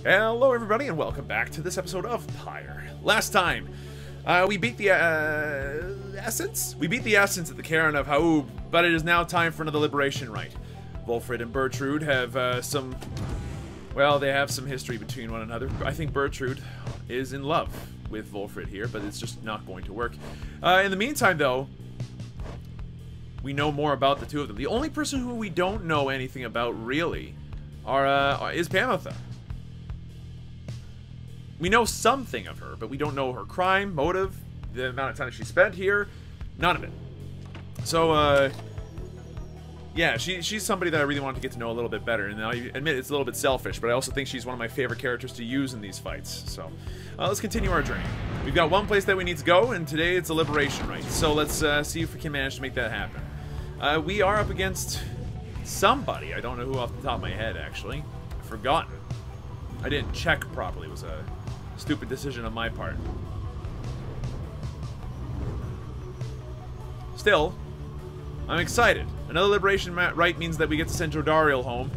Hello everybody and welcome back to this episode of Pyre. Last time, we beat the Essence? We beat the Essence at the Cairn of Haub, but it is now time for another liberation rite. Wolfred and Bertrude have they have some history between one another. I think Bertrude is in love with Wolfred here, but it's just not going to work. In the meantime though, we know more about the two of them. The only person who we don't know anything about really is Pamotha. We know something of her, but we don't know her crime, motive, the amount of time she spent here. None of it. So, yeah, she's somebody that I really wanted to get to know a little bit better. And I admit it's a little bit selfish, but I also think she's one of my favorite characters to use in these fights. So, let's continue our journey. We've got one place that we need to go, and today it's a liberation rite. So let's see if we can manage to make that happen. We are up against somebody. I don't know who off the top of my head, actually. I've forgotten. I didn't check properly. It was a stupid decision on my part. Still, I'm excited. Another liberation rite means that we get to send Jodariel home,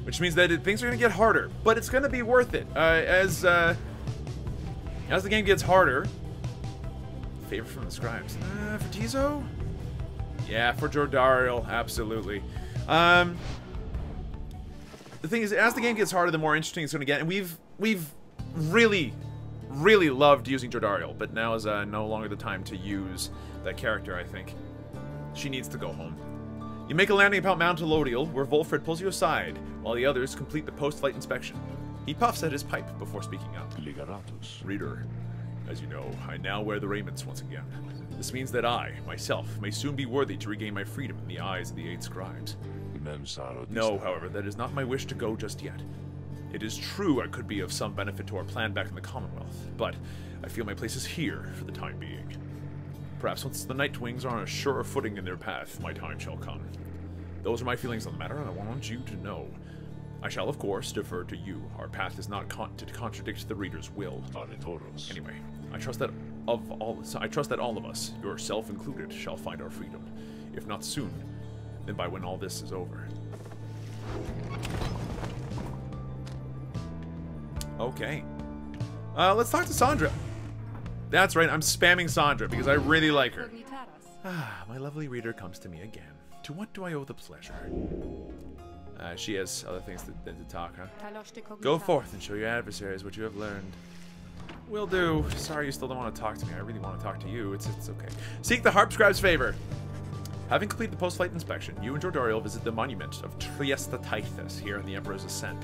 which means that things are going to get harder, but it's going to be worth it. As the game gets harder, favor from the scribes. For Tizo? Yeah, for Jodariel, absolutely. The thing is, as the game gets harder, the more interesting it's going to get, and we've really loved using Jodariel, but now is no longer the time to use that character, I think. She needs to go home. You make a landing about Mount Elodiel, where Wolfred pulls you aside, while the others complete the post-flight inspection. He puffs at his pipe before speaking up. Reader, as you know, I now wear the raiments once again. This means that I, myself, may soon be worthy to regain my freedom in the eyes of the 8 scribes. No, however, that is not my wish to go just yet. It is true I could be of some benefit to our plan back in the Commonwealth, but I feel my place is here for the time being. Perhaps once the Nightwings are on a surer footing in their path, my time shall come. Those are my feelings on the matter, and I want you to know. I shall, of course, defer to you. Our path is not to contradict the reader's will. Anyway, I trust that all of us, yourself included, shall find our freedom. If not soon, then by when all this is over. Okay. Let's talk to Sandra. That's right, I'm spamming Sandra because I really like her. Ah, my lovely reader comes to me again. To what do I owe the pleasure? She has other things to talk, huh? Go forth and show your adversaries what you have learned. Will do. Sorry you still don't want to talk to me. I really want to talk to you. It's okay. Seek the Harp Scribe's favor. Having completed the post-flight inspection, you and Jodariel visit the monument of Triestatythus here in the Emperor's Ascent.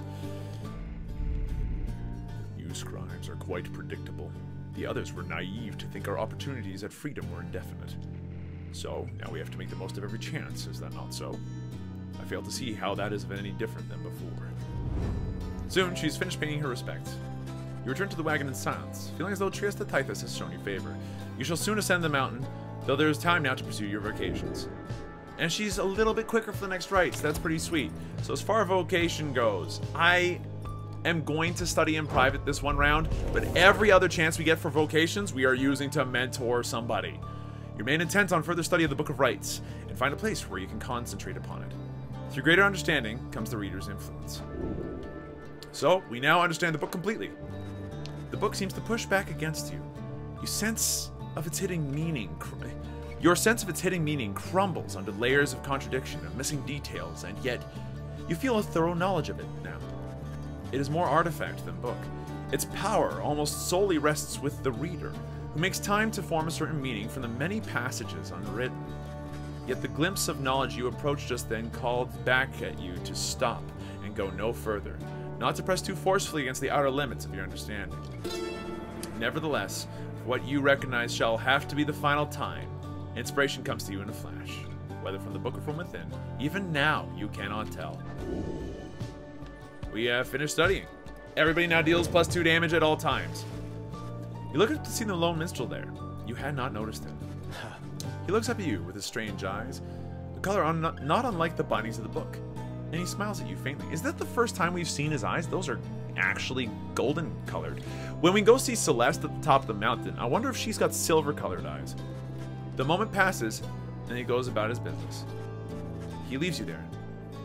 You scribes are quite predictable. The others were naive to think our opportunities at freedom were indefinite. So, now we have to make the most of every chance, is that not so? I fail to see how that is any different than before. Soon, she's finished paying her respects. You return to the wagon in silence, feeling as though Triestatythus has shown you favor. You shall soon ascend the mountain, though there is time now to pursue your vocations. And she's a little bit quicker for the next rites, that's pretty sweet. So as far as vocation goes, I am going to study in private this one round, but every other chance we get for vocations, we are using to mentor somebody. You remain intent on further study of the Book of Rites, and find a place where you can concentrate upon it. Through greater understanding comes the reader's influence. So, we now understand the book completely. The book seems to push back against you. Your sense of its hidden meaning crumbles under layers of contradiction and missing details, and yet you feel a thorough knowledge of it now. It is more artifact than book. Its power almost solely rests with the reader, who makes time to form a certain meaning from the many passages unwritten. Yet the glimpse of knowledge you approached just then called back at you to stop and go no further, not to press too forcefully against the outer limits of your understanding. Nevertheless, what you recognize shall have to be the final time. Inspiration comes to you in a flash, whether from the book or from within. Even now, you cannot tell. We have finished studying. Everybody now deals +2 damage at all times. You look up to see the lone minstrel there. You had not noticed him. He looks up at you with his strange eyes, a color not unlike the bindings of the book, and he smiles at you faintly. Is that the first time we've seen his eyes? Those are actually golden colored. When we go see Celeste at the top of the mountain, I wonder if she's got silver colored eyes. The moment passes, and he goes about his business. He leaves you there.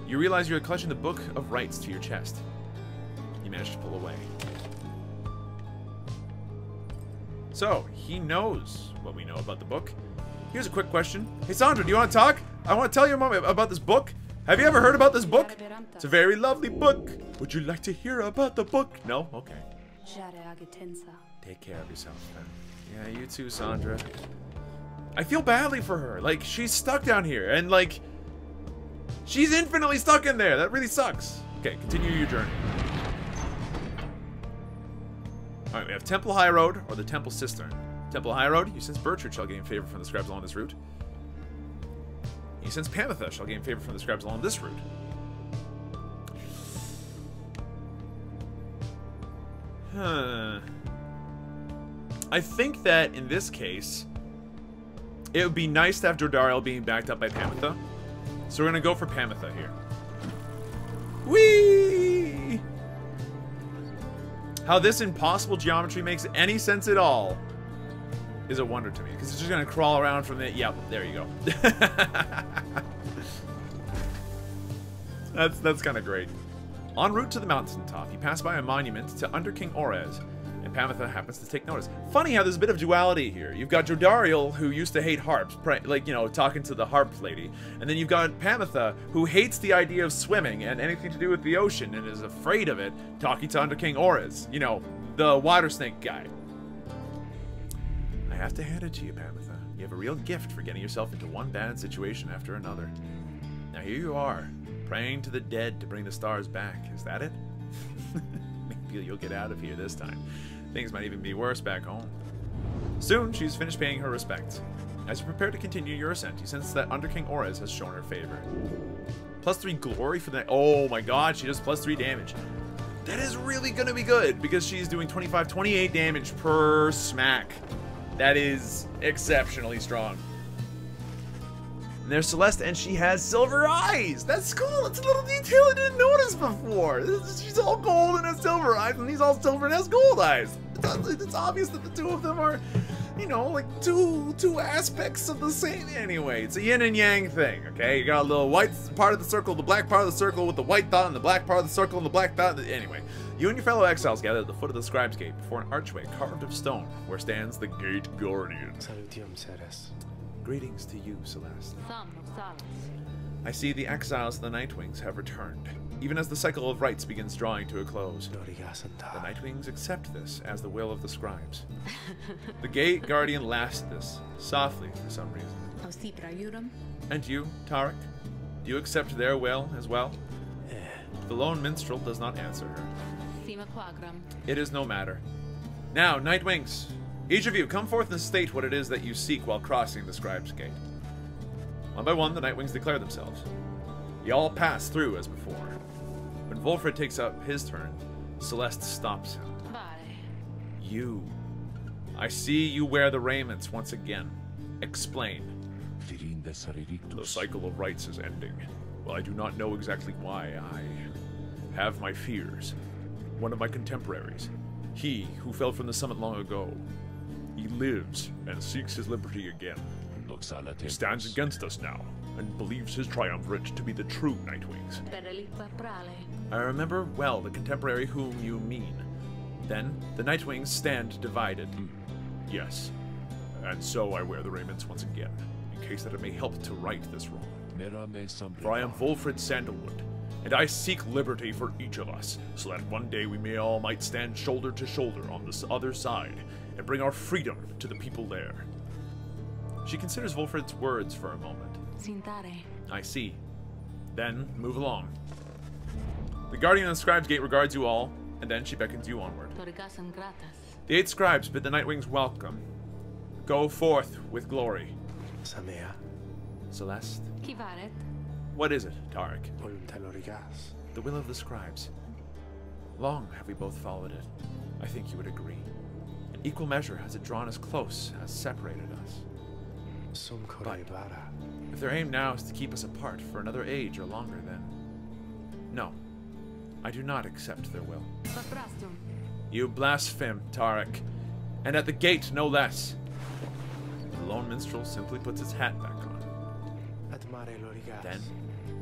You realize you're clutching the Book of Rites to your chest. You You managed to pull away. So, he knows what we know about the book. Here's a quick question. Hey, Sandra, do you want to talk? I want to tell you about this book. Have you ever heard about this book? It's a very lovely book. Would you like to hear about the book? No? Okay. Take care of yourself, then. Yeah, you too, Sandra. I feel badly for her. Like, she's stuck down here, and, like, she's infinitely stuck in there. That really sucks. Okay, continue your journey. Alright, we have Temple High Road or the Temple Cistern. Temple High Road, you sense Bertrand shall gain favor from the scribes along this route. You sense Pamitha shall gain favor from the scribes along this route. I think that in this case, it would be nice to have Jordariel being backed up by Pamitha. So we're gonna go for Pamitha here. Whee! How this impossible geometry makes any sense at all is a wonder to me, because it's just gonna crawl around from the. Yeah, there you go. that's kind of great. En route to the mountaintop, you pass by a monument to Under King Orez, and Pamitha happens to take notice. Funny how there's a bit of duality here. You've got Jordariel, who used to hate harps, like, you know, talking to the harp lady, and then you've got Pamitha, who hates the idea of swimming and anything to do with the ocean and is afraid of it, talking to Under King Orez, you know, the water snake guy. I have to hand it to you, Pamitha. You have a real gift for getting yourself into one bad situation after another. Now here you are, praying to the dead to bring the stars back. Is that it? Maybe you'll get out of here this time. Things might even be worse back home. Soon, she's finished paying her respects. As you prepare to continue your ascent, you sense that Under King Orez has shown her favor. +3 glory for the... Oh my god, she does +3 damage. That is really gonna be good, because she's doing 28 damage per smack. That is exceptionally strong. And there's Celeste, and she has silver eyes. That's cool. It's a little detail I didn't notice before. She's all gold and has silver eyes, and he's all silver and has gold eyes. It's obvious that the two of them are, you know, like two aspects of the same. Anyway, it's a yin and yang thing, okay? You got a little white part of the circle, the black part of the circle with the white dot, and the black part of the circle and the black dot. Anyway, you and your fellow exiles gather at the foot of the Scribe's Gate before an archway carved of stone where stands the Gate Guardian. Salutium, Ceres. Greetings to you, Celeste. I see the exiles of the Nightwings have returned, even as the cycle of rites begins drawing to a close. The Nightwings accept this as the will of the scribes. The Gate Guardian laughs at this, softly for some reason. And you, Tarek? Do you accept their will as well? The lone minstrel does not answer her. It is no matter. Now, Nightwings, each of you come forth and state what it is that you seek while crossing the Scribe's Gate. One by one, the Nightwings declare themselves. You all pass through as before. When Wolfred takes up his turn, Celeste stops him. You. I see you wear the raiments once again. Explain. The cycle of rites is ending. Well, I do not know exactly why. I have my fears. One of my contemporaries, he who fell from the summit long ago, he lives and seeks his liberty again. He stands against us now, and believes his triumvirate to be the true Nightwings. I remember well the contemporary whom you mean. Then, the Nightwings stand divided. Yes, and so I wear the raiments once again, in case that it may help to right this wrong. For I am Wolfred Sandalwood, and I seek liberty for each of us, so that one day we might stand shoulder to shoulder on this other side, and bring our freedom to the people there. She considers Wolfred's words for a moment. I see. Then, move along. The Guardian of the Scribe's Gate regards you all, and then she beckons you onward. The 8 scribes bid the Nightwings welcome. Go forth with glory. Celeste? What is it, Tarek? The will of the scribes. Long have we both followed it. I think you would agree. In equal measure has it drawn us close, has separated us. But if their aim now is to keep us apart for another age or longer, then... No. I do not accept their will. You blaspheme, Tarek. And at the gate, no less. The lone minstrel simply puts his hat back on. Then,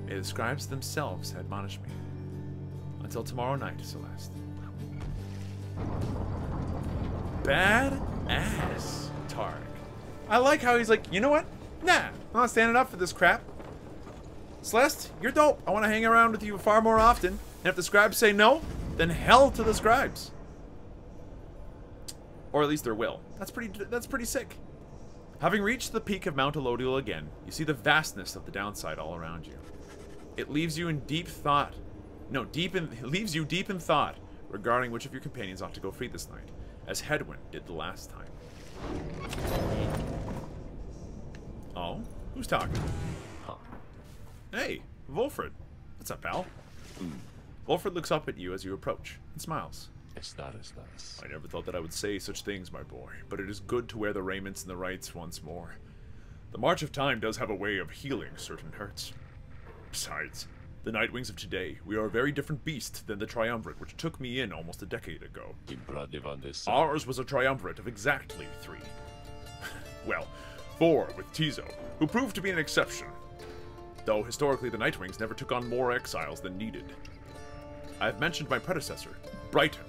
may the scribes themselves admonish me. Until tomorrow night, Celeste. Bad ass Targ. I like how he's like, you know what? Nah, I'm not standing up for this crap. Celeste, you're dope. I want to hang around with you far more often. And if the scribes say no, then hell to the scribes. Or at least their will. That's pretty sick. Having reached the peak of Mount Elodial again, you see the vastness of the downside all around you. It leaves you in deep thought. No, it leaves you deep in thought regarding which of your companions ought to go free this night, as Hedwyn did the last time. Oh? Who's talking? Huh. Hey, Wolfred. What's up, pal? Wolfred looks up at you as you approach and smiles. I never thought that I would say such things, my boy, but it is good to wear the raiments and the rights once more. The march of time does have a way of healing certain hurts. Besides, the Nightwings of today, we are a very different beast than the Triumvirate which took me in almost a decade ago. Ours was a Triumvirate of exactly 3. Well, 4 with Tizo, who proved to be an exception. Though historically the Nightwings never took on more exiles than needed. I have mentioned my predecessor, Brighton,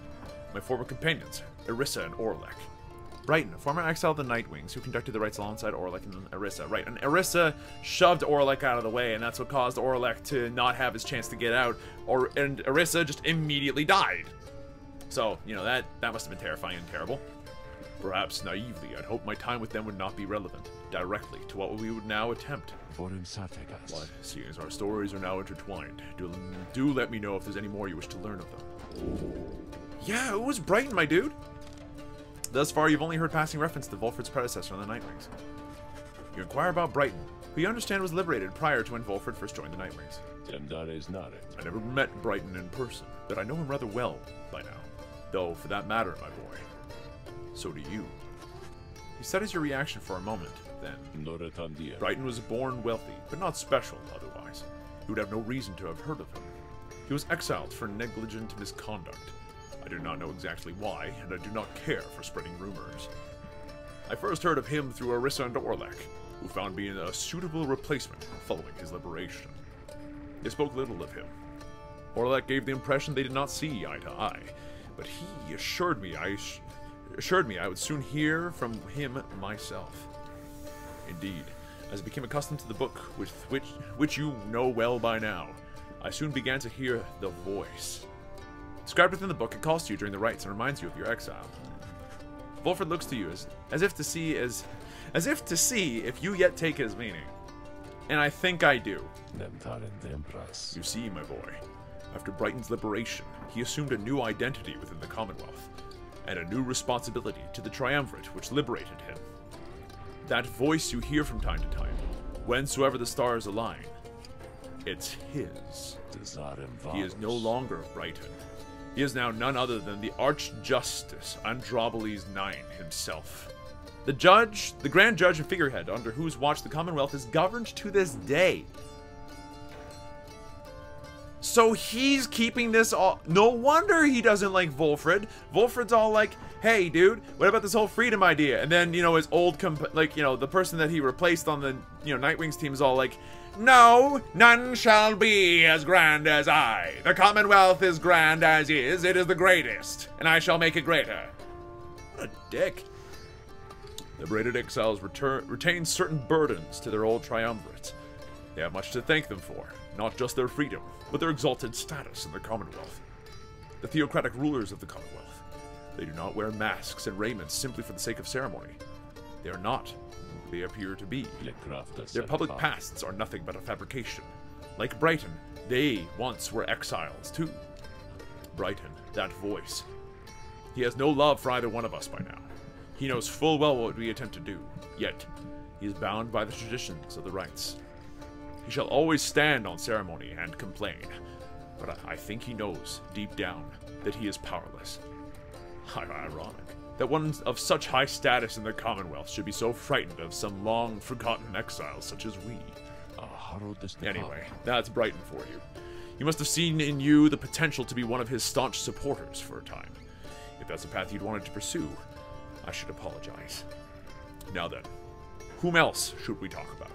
my former companions, Irissa and Orlek. Brighton, a former exile of the Nightwings, who conducted the rites alongside Orlek and Irissa. Right, and Irissa shoved Orlek out of the way, and that's what caused Orlek to not have his chance to get out, and Irissa just immediately died. So, you know, that must have been terrifying and terrible. Perhaps naively, I'd hoped my time with them would not be relevant directly to what we would now attempt. But, seeing as our stories are now intertwined, do let me know if there's any more you wish to learn of them. Yeah, who was Brighton, my dude? Thus far, you've only heard passing reference to Wolfred's predecessor on the Nightwings. You inquire about Brighton, who you understand was liberated prior to when Wolfred first joined the Nightwings. I never met Brighton in person, but I know him rather well by now. Though, for that matter, my boy, so do you. He studies your reaction for a moment, then. Brighton was born wealthy, but not special otherwise. You would have no reason to have heard of him. He was exiled for negligent misconduct. I do not know exactly why, and I do not care for spreading rumors. I first heard of him through Irissa and Orlek, who found me a suitable replacement following his liberation. They spoke little of him. Orlek gave the impression they did not see eye to eye, but he assured me I would soon hear from him myself. Indeed, as I became accustomed to the book, which you know well by now, I soon began to hear the voice. Described within the book, it calls to you during the rites and reminds you of your exile. Wolfred looks to you as if to see if you yet take his meaning. And I think I do. You see, my boy, after Brighton's liberation, he assumed a new identity within the Commonwealth, and a new responsibility to the Triumvirate which liberated him. That voice you hear from time to time, whensoever the stars align, it's his. He is no longer Brighton. He is now none other than the Archjustice Androboles IX himself. The judge, the Grand Judge and figurehead under whose watch the Commonwealth is governed to this day. So he's keeping this all. No wonder he doesn't like Wolfred. Wolfred's all like, hey, dude, what about this whole freedom idea? And then, you know, his old, the person that he replaced on the, Nightwings team is all like, no, none shall be as grand as I. The Commonwealth is grand as is. It is the greatest, and I shall make it greater. What a dick. Liberated exiles retain certain burdens to their old triumvirates. They have much to thank them for, not just their freedom, but their exalted status in the Commonwealth. The theocratic rulers of the Commonwealth. They do not wear masks and raiments simply for the sake of ceremony. They are not who they appear to be. Their public pasts are nothing but a fabrication. Like Brighton, they once were exiles too. Brighton, that voice. He has no love for either one of us by now. He knows full well what we attempt to do, yet he is bound by the traditions of the rites. He shall always stand on ceremony and complain, but I think he knows, deep down, that he is powerless. Ironic that one of such high status in the Commonwealth should be so frightened of some long-forgotten exiles such as we. Anyway, that's Brighton for you. He must have seen in you the potential to be one of his staunch supporters for a time. If that's a path you'd wanted to pursue, I should apologize. Now then, whom else should we talk about?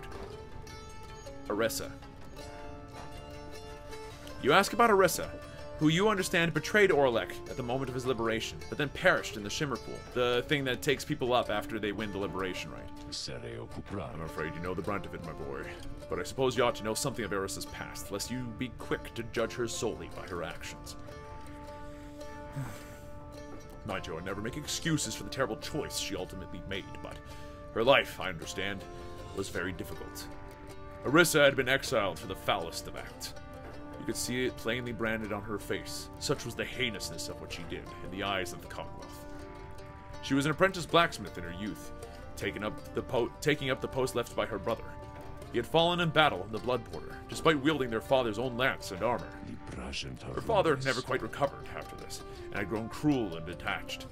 Irissa. You ask about Irissa. who you understand betrayed Orlek at the moment of his liberation, but then perished in the Shimmer Pool, the thing that takes people up after they win the liberation rite. I'm afraid you know the brunt of it, my boy, but I suppose you ought to know something of Eris's past, lest you be quick to judge her solely by her actions. Mind you, I never make excuses for the terrible choice she ultimately made, but her life, I understand, was very difficult. Orisa had been exiled for the foulest of acts. You could see it plainly branded on her face. Such was the heinousness of what she did in the eyes of the Commonwealth. She was an apprentice blacksmith in her youth, taking up the post left by her brother. He had fallen in battle in the Blood Porter, despite wielding their father's own lance and armor. Her father never quite recovered after this, and had grown cruel and detached.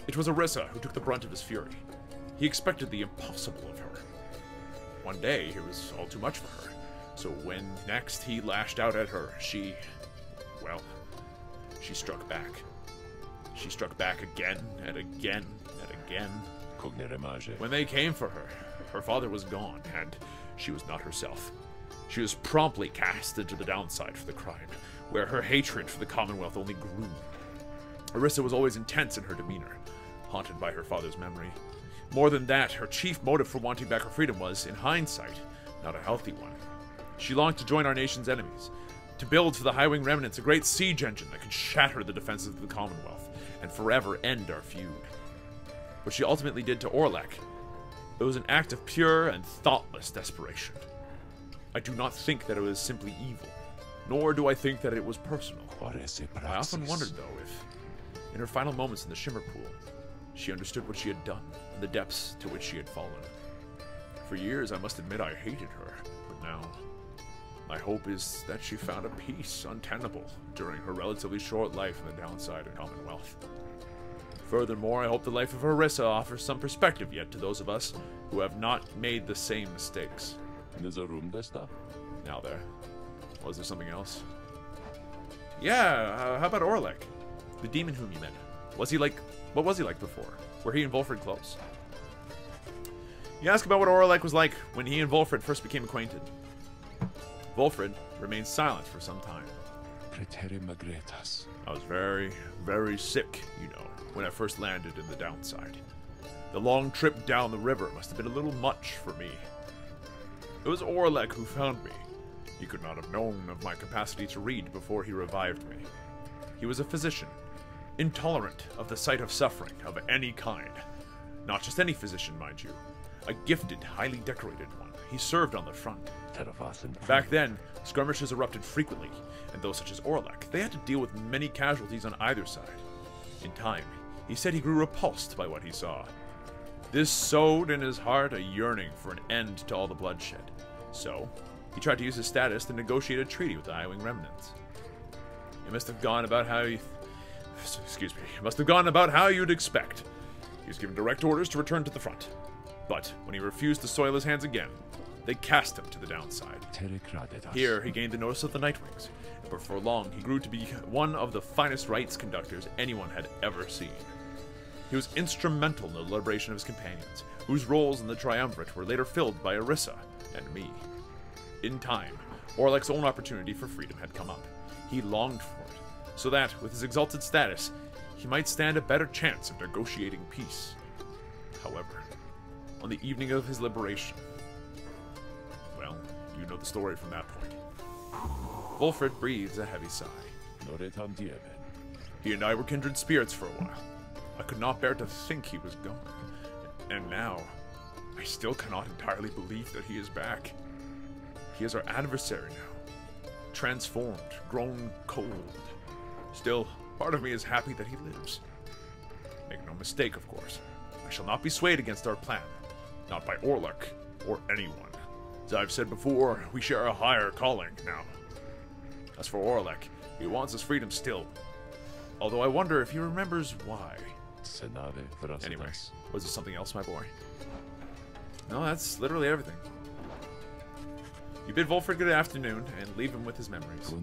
It was Orisa who took the brunt of his fury. He expected the impossible of her. One day, it was all too much for her. So when next he lashed out at her, she struck back. She struck back again and again and again. When they came for her, her father was gone, and she was not herself. She was promptly cast into the downside for the crime, where her hatred for the Commonwealth only grew. Orisa was always intense in her demeanor, haunted by her father's memory. More than that, her chief motive for wanting back her freedom was, in hindsight, not a healthy one. She longed to join our nation's enemies, to build for the Highwing remnants a great siege engine that could shatter the defenses of the Commonwealth and forever end our feud. What she ultimately did to Orlek, it was an act of pure and thoughtless desperation. I do not think that it was simply evil, nor do I think that it was personal. I often wondered, though, if, in her final moments in the Shimmer Pool, she understood what she had done and the depths to which she had fallen. For years, I must admit I hated her, but now, my hope is that she found a peace untenable during her relatively short life in the downside of Commonwealth. Furthermore, I hope the life of Orisa offers some perspective yet to those of us who have not made the same mistakes. Now there. Was there something else? Yeah, how about Orlek? The demon whom you met. What was he like before? Were he and Volfred close? You ask about what Orlek was like when he and Volfred first became acquainted. Volfred remained silent for some time. I was very, very sick, you know, when I first landed in the downside. The long trip down the river must have been a little much for me. It was Orlek who found me. He could not have known of my capacity to read before he revived me. He was a physician, intolerant of the sight of suffering of any kind. Not just any physician, mind you. A gifted, highly decorated one. He served on the front. Back then, skirmishes erupted frequently, and those such as Orlek, they had to deal with many casualties on either side. In time, he said he grew repulsed by what he saw. This sowed in his heart a yearning for an end to all the bloodshed. So, he tried to use his status to negotiate a treaty with the Highwing remnants. It must have gone about how It must have gone about how you'd expect. He was given direct orders to return to the front. But when he refused to soil his hands again, they cast him to the downside. Here, he gained the notice of the Nightwings, and before long, he grew to be one of the finest rites conductors anyone had ever seen. He was instrumental in the liberation of his companions, whose roles in the Triumvirate were later filled by Orisa and me. In time, Orlek's own opportunity for freedom had come up. He longed for it, so that, with his exalted status, he might stand a better chance of negotiating peace. However, on the evening of his liberation, well, you know the story from that point. Volfred breathes a heavy sigh. He and I were kindred spirits for a while. I could not bear to think he was gone. And now, I still cannot entirely believe that he is back. He is our adversary now. Transformed, grown cold. Still, part of me is happy that he lives. Make no mistake, of course. I shall not be swayed against our plan. Not by Orlek, or anyone. As I've said before, we share a higher calling now. As for Orlek, he wants his freedom still. Although I wonder if he remembers why. Anyway, was there something else, my boy? No, that's literally everything. You bid Volfred good afternoon, and leave him with his memories.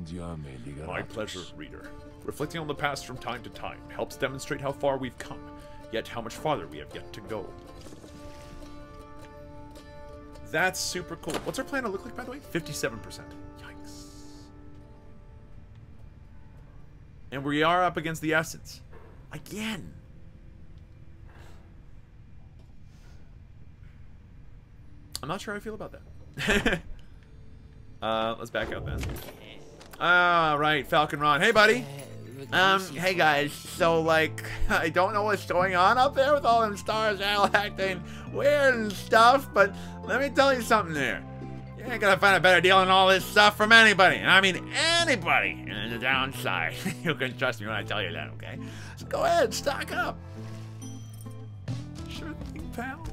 My pleasure, reader. Reflecting on the past from time to time helps demonstrate how far we've come, yet how much farther we have yet to go. That's super cool. What's our plan to look like, by the way? 57%. Yikes. And we are up against the Essence. Again. I'm not sure how I feel about that. Let's back out then. Right, Falcon Ron. Hey, buddy. Hey guys. So, like, I don't know what's going on up there with all them stars all acting weird and stuff, but let me tell you something there. You ain't gonna find a better deal on all this stuff from anybody. And I mean anybody in the downside. You can trust me when I tell you that, okay? So go ahead, stock up. Sure thing, pal.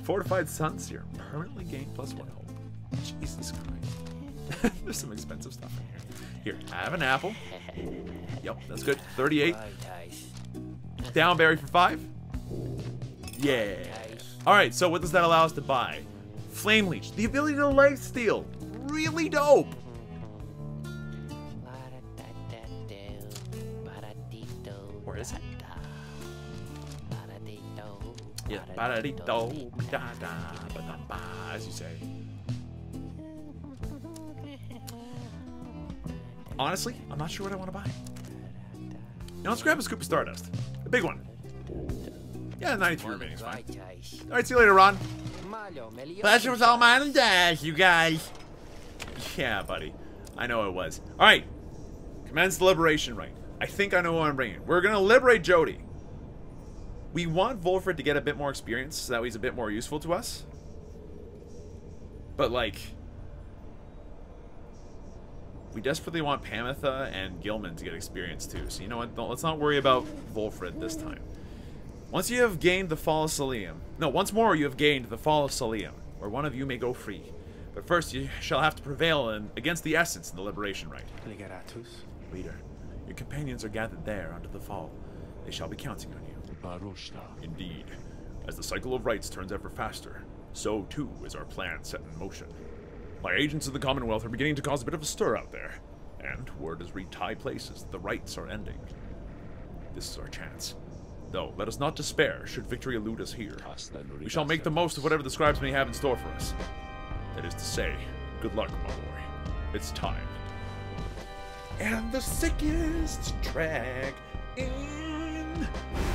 Fortified Sun Serum. Permanently gain +1 hope. Jesus Christ. There's some expensive stuff in here. Here, have an apple. Yep, that's good. 38. Downberry for 5. Yeah. Alright, so what does that allow us to buy? Flame Leech. The ability to life steal. Really dope. Where is it? Yeah, as you say. Honestly, I'm not sure what I want to buy. Now let's grab a scoop of Stardust. A big one. Yeah, 93 remaining is fine. Alright, see you later, Ron. Pleasure was all mine and Dash, you guys. Yeah, buddy. I know it was. Alright. Commence the liberation rite. I think I know what I'm bringing. We're going to liberate Jody. We want Wolfred to get a bit more experience so that he's a bit more useful to us. But, like, we desperately want Pamitha and Gilman to get experience too. So you know what? Let's not worry about Wolfred this time. Once you have gained the Fall of Salium. No, once more you have gained the Fall of Salium, where one of you may go free. But first you shall have to prevail against the Essence in the liberation rite. Leader, your companions are gathered there under the Fall. They shall be counting on you. Indeed. As the cycle of rites turns ever faster, so too is our plan set in motion. My agents of the Commonwealth are beginning to cause a bit of a stir out there, and word has reached high places that the rites are ending. This is our chance. Though, let us not despair should victory elude us here. We shall make the most of whatever the scribes may have in store for us. That is to say, good luck, my boy. It's time. And the sickest track in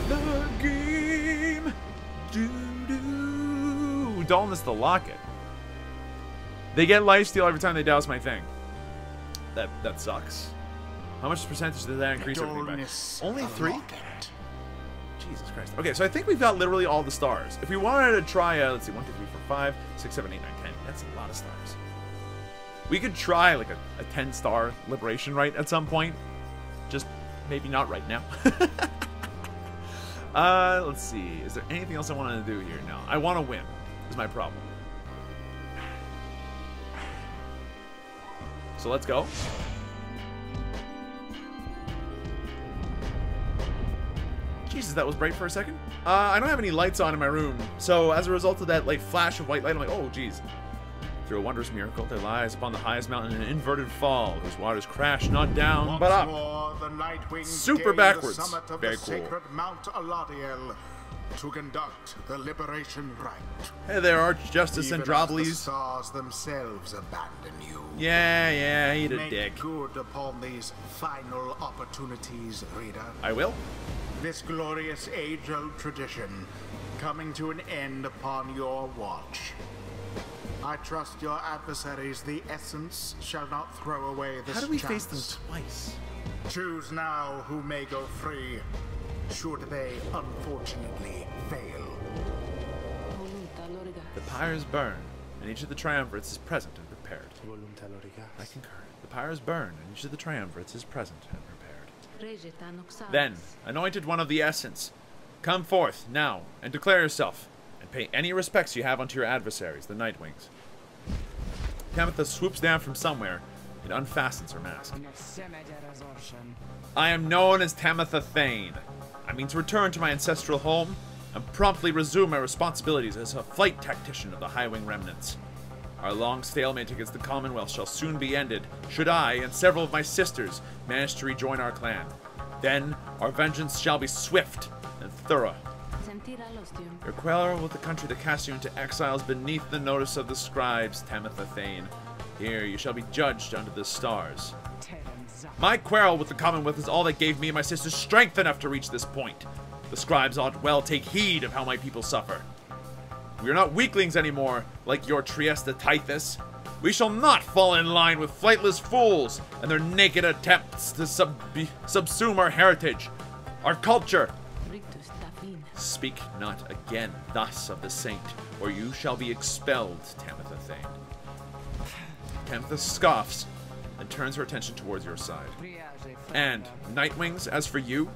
the game. Doo-doo. Dullness the Locket. They get lifesteal every time they douse my thing. That sucks. How much percentage did that increase everything by? Only 3? Jesus Christ. Okay, so I think we've got literally all the stars. If we wanted to try, let's see, 1, 2, 3, 4, 5, 6, 7, 8, 9, 10. That's a lot of stars. We could try like a 10-star liberation rite at some point. Just maybe not right now. Let's see. Is there anything else I want to do here? No. I want to win, is my problem. So let's go. Jesus, that was bright for a second. I don't have any lights on in my room, so as a result of that like flash of white light, I'm like, oh, geez. Through a wondrous miracle, there lies upon the highest mountain an inverted fall, whose waters crash not down, but up. More, the super backwards. The Very cool. Sacred Mount Aladiel to conduct the liberation rite. Hey there, Archjustice Androboles. The stars themselves abandon you. Yeah, eat a dick. Make good upon these final opportunities, reader. I will. This glorious age-old tradition coming to an end upon your watch. I trust your adversaries, the Essence, shall not throw away this chance. How do we face them twice? Choose now who may go free, should they unfortunately fail. The pyres burn, and each of the triumvirates is present and prepared. I concur. The pyres burn, and each of the triumvirates is present and prepared. Then, anointed one of the Essence, come forth now and declare yourself, and pay any respects you have unto your adversaries, the Nightwings. Pamitha swoops down from somewhere and unfastens her mask. I am known as Tamitha Thane. I mean to return to my ancestral home and promptly resume my responsibilities as a flight tactician of the Highwing Remnants. Our long stalemate against the Commonwealth shall soon be ended, should I and several of my sisters manage to rejoin our clan. Then, our vengeance shall be swift and thorough. Your quarrel with the country that cast you into exiles beneath the notice of the scribes, Tamitha Thane. Here you shall be judged under the stars. My quarrel with the Commonwealth is all that gave me and my sisters strength enough to reach this point. The scribes ought well take heed of how my people suffer. We are not weaklings anymore, like your Trieste Tithys. We shall not fall in line with flightless fools and their naked attempts to subsume our heritage, our culture. Speak not again thus of the saint, or you shall be expelled, Tamitha Thane. Tamitha scoffs and turns her attention towards your side. And, Nightwings, as for you,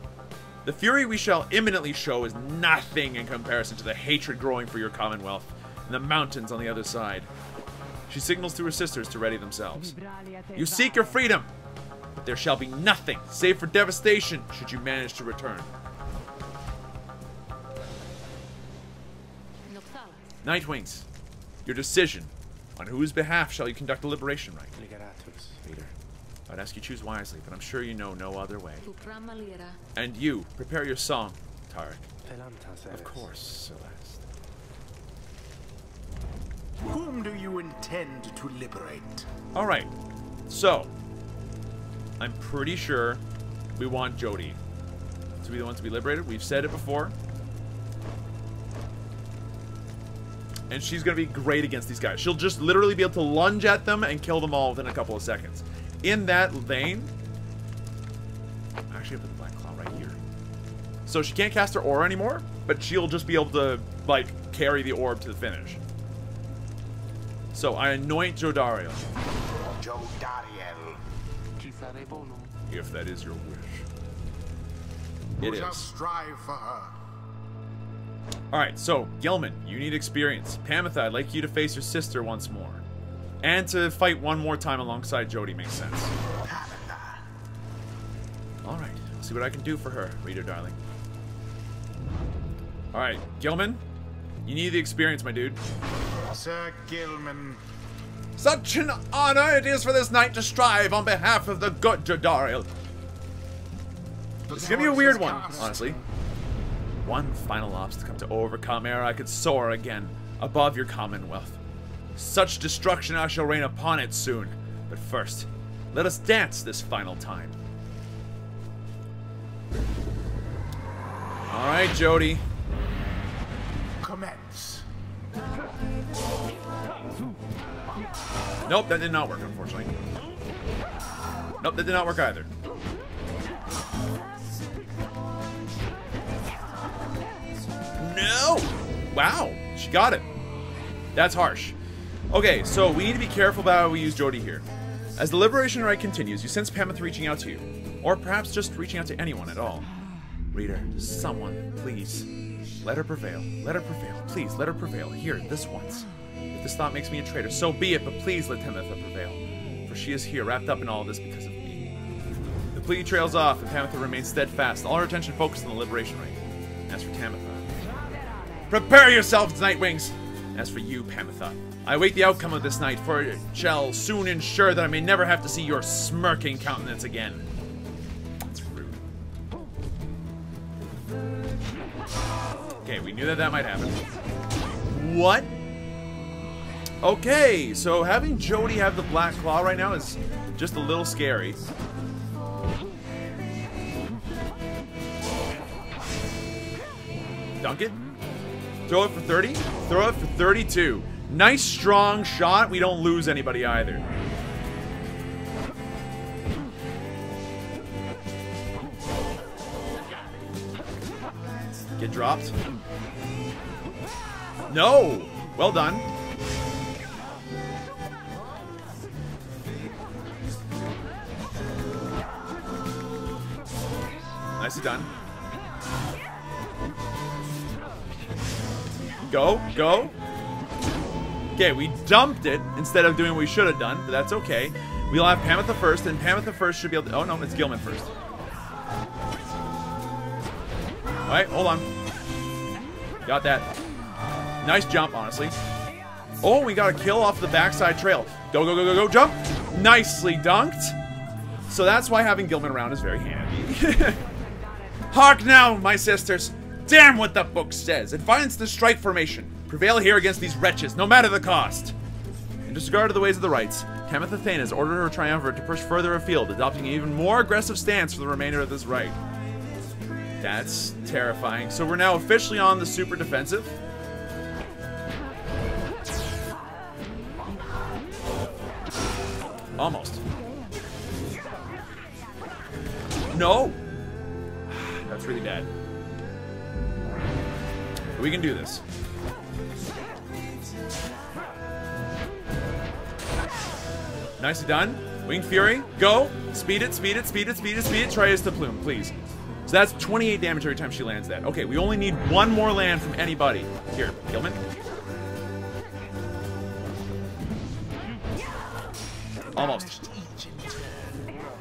the fury we shall imminently show is nothing in comparison to the hatred growing for your Commonwealth and the mountains on the other side. She signals to her sisters to ready themselves. You seek your freedom, but there shall be nothing save for devastation should you manage to return. Nightwings, your decision. On whose behalf shall you conduct the liberation rite? Leader, I'd ask you choose wisely, but I'm sure you know no other way. And you, prepare your song, Tarek. Of course, Celeste. Whom do you intend to liberate? Alright, so, I'm pretty sure we want Jody to be the one to be liberated. We've said it before. And she's going to be great against these guys. She'll just literally be able to lunge at them and kill them all within a couple of seconds. In that vein, I actually have the Black Claw right here. So she can't cast her aura anymore, but she'll just be able to, like, carry the orb to the finish. So I anoint Jodariel. If that is your wish. It is. Strive for her. Alright, so, Gilman, you need experience. Pamitha, I'd like you to face your sister once more. And to fight one more time alongside Jody makes sense. Alright, I'll see what I can do for her, reader darling. Alright, Gilman, you need the experience, my dude. Sir Gilman. Such an honor it is for this knight to strive on behalf of the good Jodariel. It's gonna be a weird one, honestly. One final obstacle to overcome ere I could soar again above your Commonwealth. Such destruction I shall rain upon it soon. But first, let us dance this final time. Alright, Jody. Commence. Nope, that did not work, unfortunately. Nope, that did not work either. No! Wow, she got it. That's harsh. Okay, so we need to be careful about how we use Jody here. As the liberation rite continues, you sense Pamitha reaching out to you. Or perhaps just reaching out to anyone at all. Reader, someone, please. Let her prevail. Let her prevail. Please, let her prevail. Here, this once. If this thought makes me a traitor, so be it, but please let Pamitha prevail. For she is here, wrapped up in all of this because of me. The plea trails off, and Pamitha remains steadfast, all her attention focused on the liberation rite. As for Tamitha, prepare yourselves, Nightwings! As for you, Pamitha, I await the outcome of this night, for it shall soon ensure that I may never have to see your smirking countenance again. That's rude. Okay, we knew that that might happen. What? Okay, so having Jody have the Black Claw right now is just a little scary. Dunk it? Throw it for 30? Throw it for 32. Nice, strong shot. We don't lose anybody either. Get dropped. No! Well done. Nicely done. Go, go. Okay, we dumped it instead of doing what we should have done, but that's okay. We'll have Pamitha first, and Pamitha first should be able to... Oh, no, it's Gilman first. Alright, hold on. Got that. Nice jump, honestly. Oh, we got a kill off the backside trail. Go, go, go, go, go, jump. Nicely dunked. So that's why having Gilman around is very handy. Hark now, my sisters. Damn what the book says. Advance the strike formation. Prevail here against these wretches, no matter the cost. In disregard of the ways of the rights, Tamitha Thane has ordered her triumvirate to push further afield, adopting an even more aggressive stance for the remainder of this rite. That's terrifying. So we're now officially on the super defensive. Almost. No! That's really bad. But we can do this. Nicely done. Winged Fury. Go. Speed it, speed it, speed it, speed it, speed it. Try us to plume, please. So that's 28 damage every time she lands that. Okay, we only need one more land from anybody. Here, Gilman. Almost.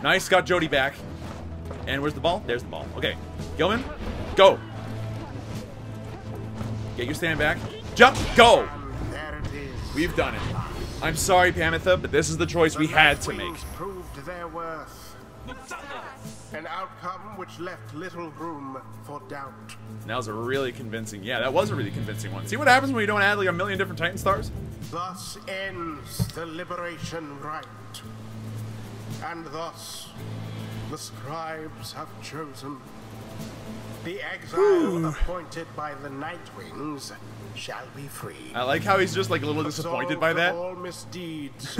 Nice, got Jody back. And where's the ball? There's the ball. Okay, Gilman, go. Get your stand back. Jump, go. We've done it. I'm sorry, Tamitha, but this is the choice we had to make. Proved their worth. An outcome which left little room for doubt. That was a really convincing. Yeah, that was a really convincing one. See what happens when you don't add like a million different Titan stars? Thus ends the liberation rite. And thus, the scribes have chosen. The exile appointed by the Nightwings shall be free. I like how he's just like a little disappointed by that. All misdeeds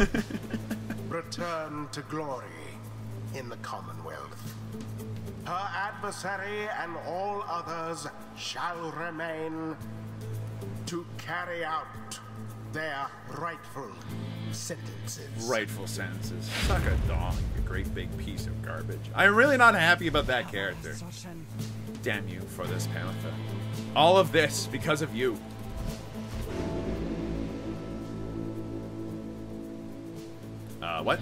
return to glory in the Commonwealth. Her adversary and all others shall remain to carry out their rightful sentences. Rightful sentences. Suck a dong, you great big piece of garbage. I'm really not happy about that character. Damn you for this, Tamitha. All of this because of you. What?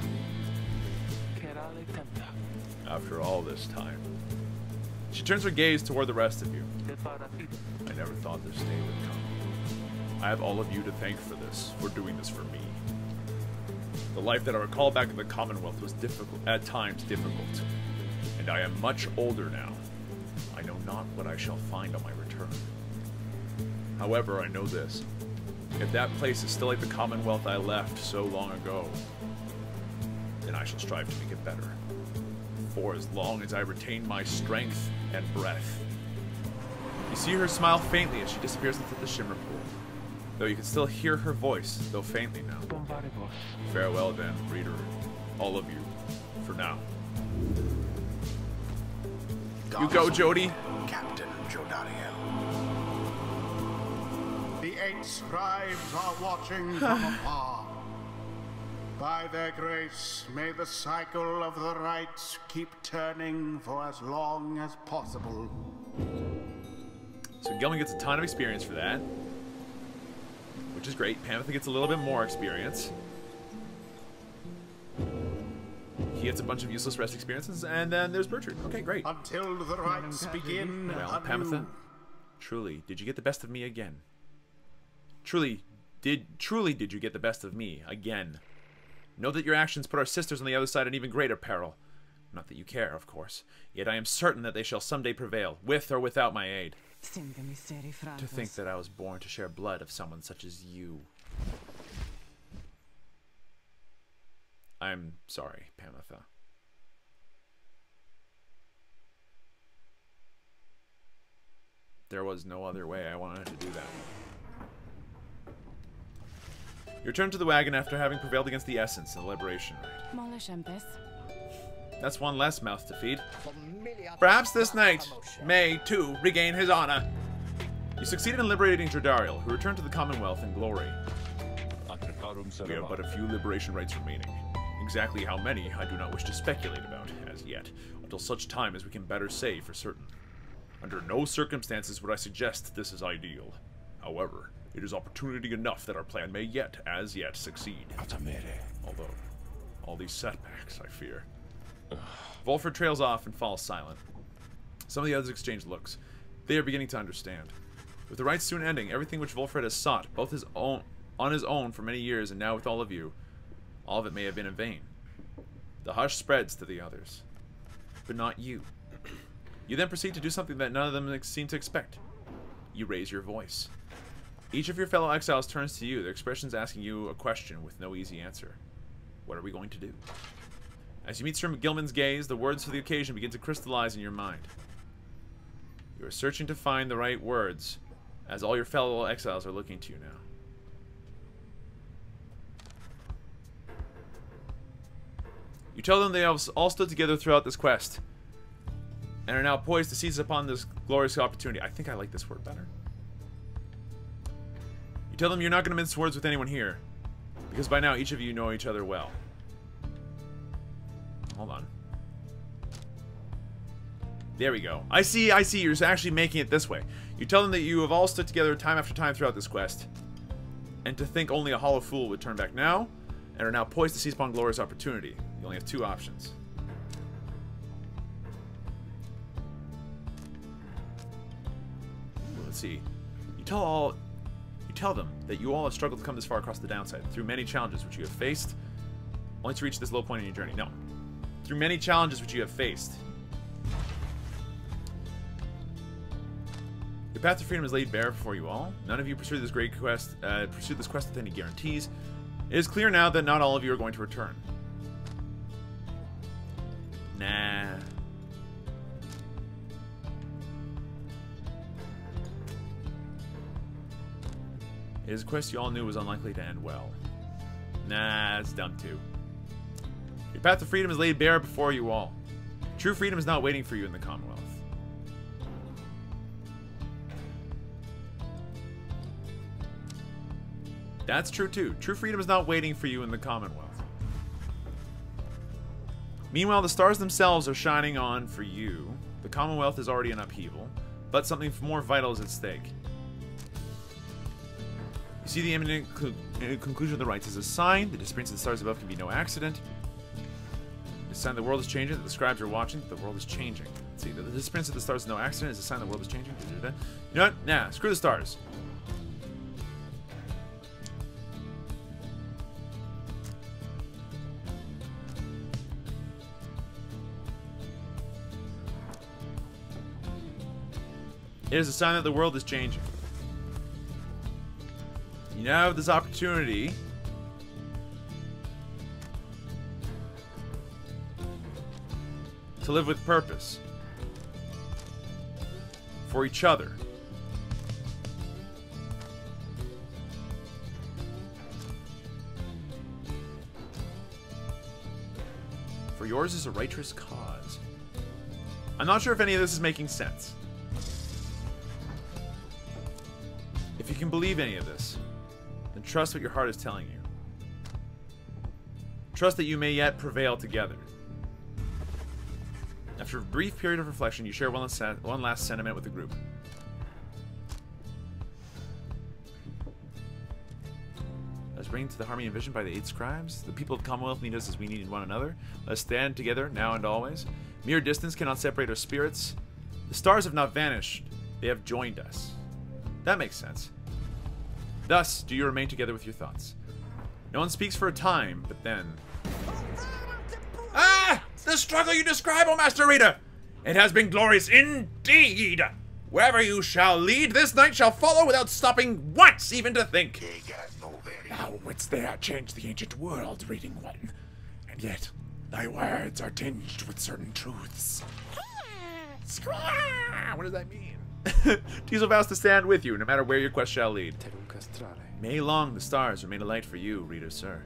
After all this time. She turns her gaze toward the rest of you. I never thought this day would come. I have all of you to thank for this, for doing this for me. The life that I recall back in the Commonwealth was difficult, at times difficult, and I am much older now. I know not what I shall find on my return. However, I know this. If that place is still like the Commonwealth I left so long ago, then I shall strive to make it better. For as long as I retain my strength and breath. You see her smile faintly as she disappears into the shimmer pool, though you can still hear her voice, though faintly now. Farewell then, reader, all of you, for now. You go, Jody. Captain Jodariel. The 8 scribes are watching from afar. By their grace, may the cycle of the rites keep turning for as long as possible. So Gilman gets a ton of experience for that, which is great. Tamitha gets a little bit more experience. He gets a bunch of useless rest experiences, and then there's Bertrand. Okay, great. Until the rites begin. Well, Tamitha, truly, did you get the best of me again? Truly did you get the best of me again? Know that your actions put our sisters on the other side in even greater peril. Not that you care, of course. Yet I am certain that they shall someday prevail, with or without my aid. To think that I was born to share blood of someone such as you. I'm sorry, Tamitha. There was no other way I wanted to do that. You return to the wagon after having prevailed against the Essence in the Liberation Rite. That's one less mouth to feed. Perhaps this knight may, too, regain his honor. You succeeded in liberating Jodariel, who returned to the Commonwealth in glory. We have but a few liberation rites remaining. Exactly how many, I do not wish to speculate about, as yet, until such time as we can better say for certain. Under no circumstances would I suggest this is ideal. However, it is opportunity enough that our plan may as yet succeed. Although, all these setbacks, I fear. Volfred trails off and falls silent. Some of the others exchange looks. They are beginning to understand. With the rites soon ending, everything which Volfred has sought, both on his own for many years and now with all of you, all of it may have been in vain. The hush spreads to the others. But not you. You then proceed to do something that none of them seem to expect. You raise your voice. Each of your fellow exiles turns to you, their expressions asking you a question with no easy answer. What are we going to do? As you meet Sir Gilman's gaze, the words for the occasion begin to crystallize in your mind. You are searching to find the right words, as all your fellow exiles are looking to you now. You tell them they have all stood together throughout this quest, and are now poised to seize upon this glorious opportunity. I think I like this word better. You tell them you're not going to mince words with anyone here, because by now each of you know each other well. Hold on. There we go. I see, you're actually making it this way. You tell them that you have all stood together time after time throughout this quest, and to think only a hollow fool would turn back now, and are now poised to seize upon glorious opportunity. You only have two options. Let's see. You tell them that you all have struggled to come this far across the downside through many challenges which you have faced, only to reach this low point in your journey. No. Through many challenges which you have faced. Your path to freedom is laid bare before you all. None of you pursued this great quest, with any guarantees. It is clear now that not all of you are going to return. Nah. It is a quest you all knew was unlikely to end well. Nah, that's dumb too. Your path to freedom is laid bare before you all. True freedom is not waiting for you in the Commonwealth. That's true too. True freedom is not waiting for you in the Commonwealth. Meanwhile, the stars themselves are shining on for you. The Commonwealth is already in upheaval, but something more vital is at stake. You see the imminent conclusion of the rites as a sign. The disappearance of the stars above can be no accident. It's a sign the world is changing, that the scribes are watching, that the world is changing. Let's see, the disappearance of the stars is no accident, is a sign the world is changing. You know what? Nah, screw the stars. It is a sign that the world is changing. You now have this opportunity to live with purpose for each other. For yours is a righteous cause. I'm not sure if any of this is making sense. If you can believe any of this, then trust what your heart is telling you. Trust that you may yet prevail together. After a brief period of reflection, you share one last sentiment with the group. Let us bring to the harmony and vision by the 8 scribes. The people of the Commonwealth need us as we needed one another. Let us stand together now and always. Mere distance cannot separate our spirits. The stars have not vanished. They have joined us. That makes sense. Thus, do you remain together with your thoughts. No one speaks for a time, but then... Ah! The struggle you describe, O Master Reader! It has been glorious indeed! Wherever you shall lead, this knight shall follow without stopping once even to think. Thou wouldst there change the ancient world, reading one, and yet thy words are tinged with certain truths. What does that mean? Tiso vows to stand with you, no matter where your quest shall lead. May long the stars remain a light for you, reader sir.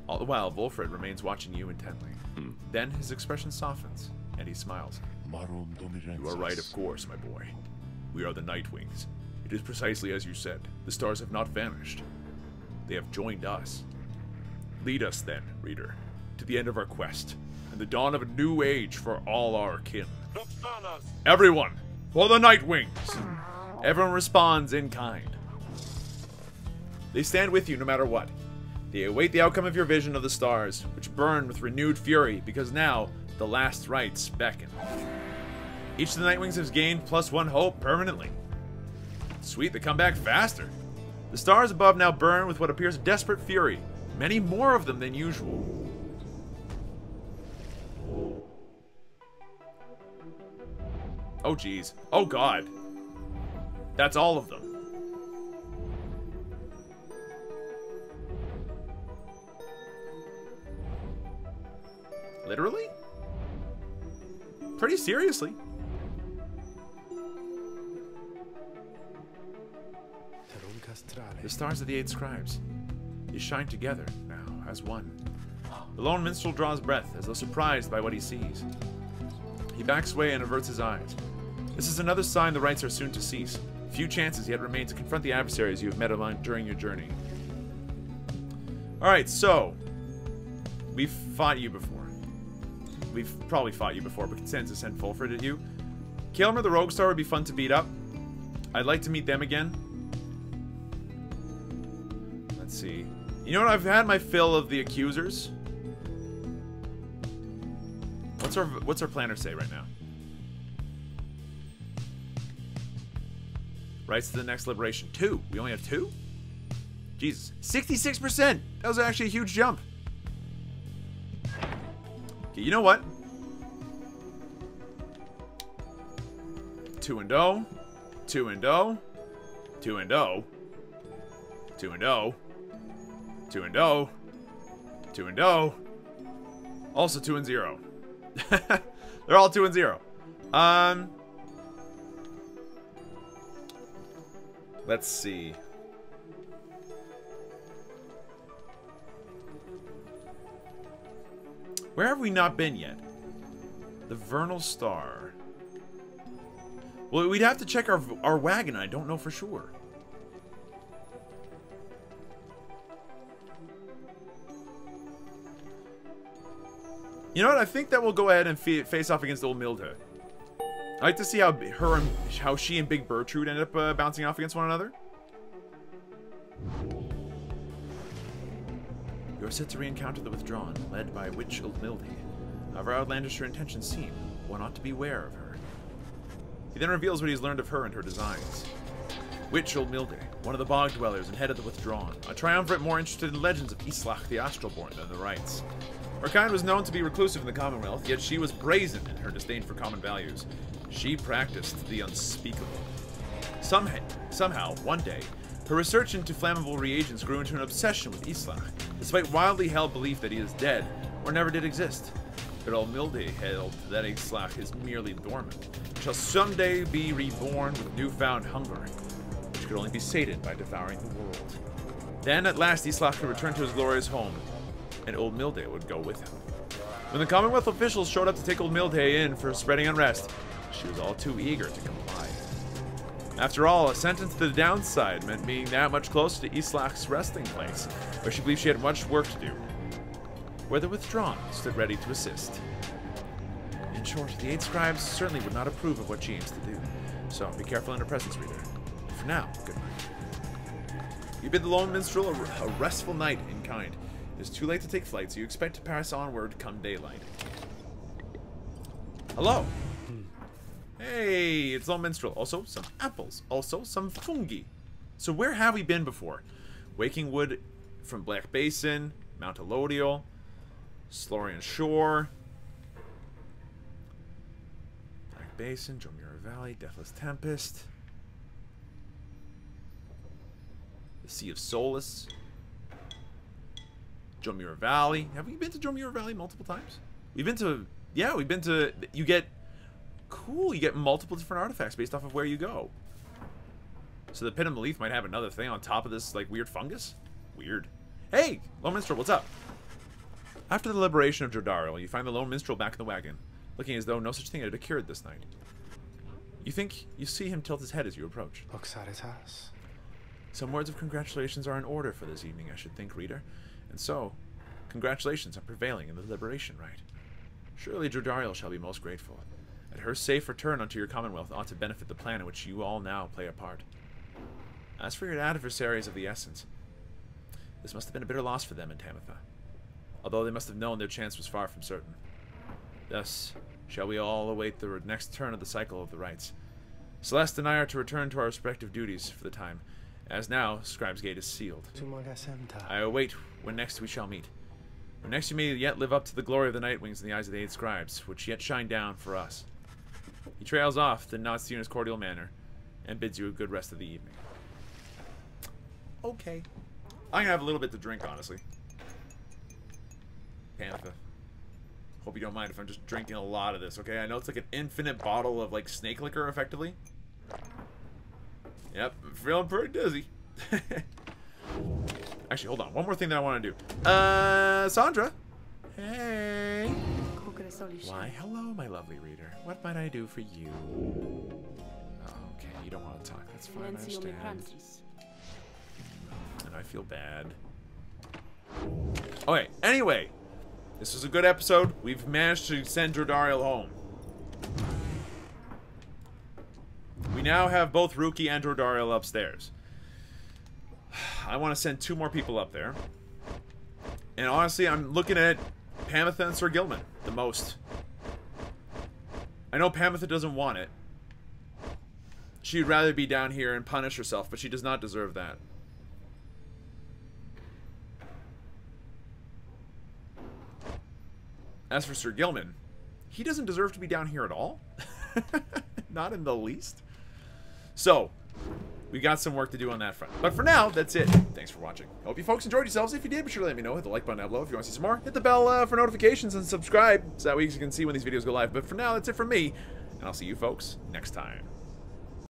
All the while, Wolfred remains watching you intently. Then his expression softens, and he smiles. You are right, of course, my boy. We are the Nightwings. It is precisely as you said. The stars have not vanished. They have joined us. Lead us then, reader, to the end of our quest, and the dawn of a new age for all our kin. Everyone, for the Nightwings! Everyone responds in kind. They stand with you no matter what. They await the outcome of your vision of the stars, which burn with renewed fury, because now the last rites beckon. Each of the Nightwings has gained +1 hope permanently. Sweet, they come back faster. The stars above now burn with what appears desperate fury, many more of them than usual. Oh geez. Oh god. That's all of them. Literally? Pretty seriously. The stars of the 8 scribes. They shine together now as one. The lone minstrel draws breath as though surprised by what he sees. He backs away and averts his eyes. This is another sign the rites are soon to cease. Few chances yet remain to confront the adversaries you have met along during your journey. Alright, so we've fought you before. We've probably fought you before, but consensus sent Fulford at you. Kaelmer the Rogue Star would be fun to beat up. I'd like to meet them again. Let's see. You know what? I've had my fill of the accusers. What's our planner say right now? Rights to the next liberation. 2. We only have 2? Jesus. 66%! That was actually a huge jump. Okay, you know what? 2 and 0. 2 and 0. 2 and 0. 2 and 0. 2 and 0. 2 and 0. Also 2 and 0. They're all 2 and 0. Let's see. Where have we not been yet? The Vernal Star. Well, we'd have to check our wagon. I don't know for sure. You know what? I think that we'll go ahead and face off against old Milde. I like to see how she and Big Bertrude end up bouncing off against one another. You are set to re-encounter the Withdrawn, led by Witch Old Milde. However outlandish her intentions seem, one ought to beware of her. He then reveals what he's learned of her and her designs. Witch Old Milde, one of the Bog Dwellers and head of the Withdrawn, a triumvirate more interested in legends of Islach the Astralborn than the rites. Her kind was known to be reclusive in the Commonwealth, yet she was brazen in her disdain for common values. She practiced the unspeakable. Somehow, one day, her research into flammable reagents grew into an obsession with Islach, despite wildly held belief that he is dead or never did exist. But old Milde held that Islach is merely dormant, shall someday be reborn with newfound hunger, which could only be sated by devouring the world. Then, at last, Islach could return to his glorious home, and old Milde would go with him. When the Commonwealth officials showed up to take old Milde in for spreading unrest, she was all too eager to comply. After all, a sentence to the downside meant being that much closer to Islach's resting place, where she believed she had much work to do, where the Withdrawn stood ready to assist. In short, the 8 scribes certainly would not approve of what she aims to do, so be careful in her presence, reader. For now, good night. You bid the lone minstrel a restful night in kind. It is too late to take flight, so you expect to pass onward come daylight. Hello. Hey, it's Lone Minstrel. Also, some apples. Also, some fungi. So where have we been before? Waking Wood from Black Basin, Mount Elodial, Slorian Shore, Black Basin, Jomira Valley, Deathless Tempest, the Sea of Solace, Jomira Valley. Have we been to Jomira Valley multiple times? We've been to... Yeah, we've been to... You get... Cool, you get multiple different artifacts based off of where you go. So the Pit of Malith might have another thing on top of this, like, weird fungus? Weird. Hey, Lone Minstrel, what's up? After the liberation of Jordariel, you find the Lone Minstrel back in the wagon, looking as though no such thing had occurred this night. You think you see him tilt his head as you approach. Looks at his house. Some words of congratulations are in order for this evening, I should think, reader. And so, congratulations on prevailing in the liberation rite. Surely Jordariel shall be most grateful. And her safe return unto your commonwealth ought to benefit the plan in which you all now play a part. As for your adversaries of the Essence, this must have been a bitter loss for them in Tamitha, although they must have known their chance was far from certain. Thus, shall we all await the next turn of the cycle of the rites. Celeste and I are to return to our respective duties for the time, as now Scribe's Gate is sealed. I await when next we shall meet. When next you may yet live up to the glory of the Nightwings in the eyes of the 8 scribes, which yet shine down for us. He trails off, then nods to you in his cordial manner, and bids you a good rest of the evening. Okay. I'm gonna have a little bit to drink, honestly. Panther. Hope you don't mind if I'm just drinking a lot of this, okay? I know it's like an infinite bottle of, like, snake liquor, effectively. Yep, I'm feeling pretty dizzy. Actually, hold on. One more thing that I want to do. Sandra. Hey. Why, hello, my lovely reader. What might I do for you? Okay, you don't want to talk. That's fine, I understand. And I feel bad. Okay, anyway. This was a good episode. We've managed to send Jordariel home. We now have both Ruki and Jordariel upstairs. I want to send 2 more people up there. And honestly, I'm looking at Pamitha and Sir Gilman the most. I know Pamitha doesn't want it. She'd rather be down here and punish herself, but she does not deserve that. As for Sir Gilman, he doesn't deserve to be down here at all. Not in the least. So, we got some work to do on that front. But for now, that's it. Thanks for watching. I hope you folks enjoyed yourselves. If you did, be sure to let me know. Hit the like button down below if you want to see some more. Hit the bell for notifications and subscribe so that way you can see when these videos go live. But for now, that's it from me. And I'll see you folks next time.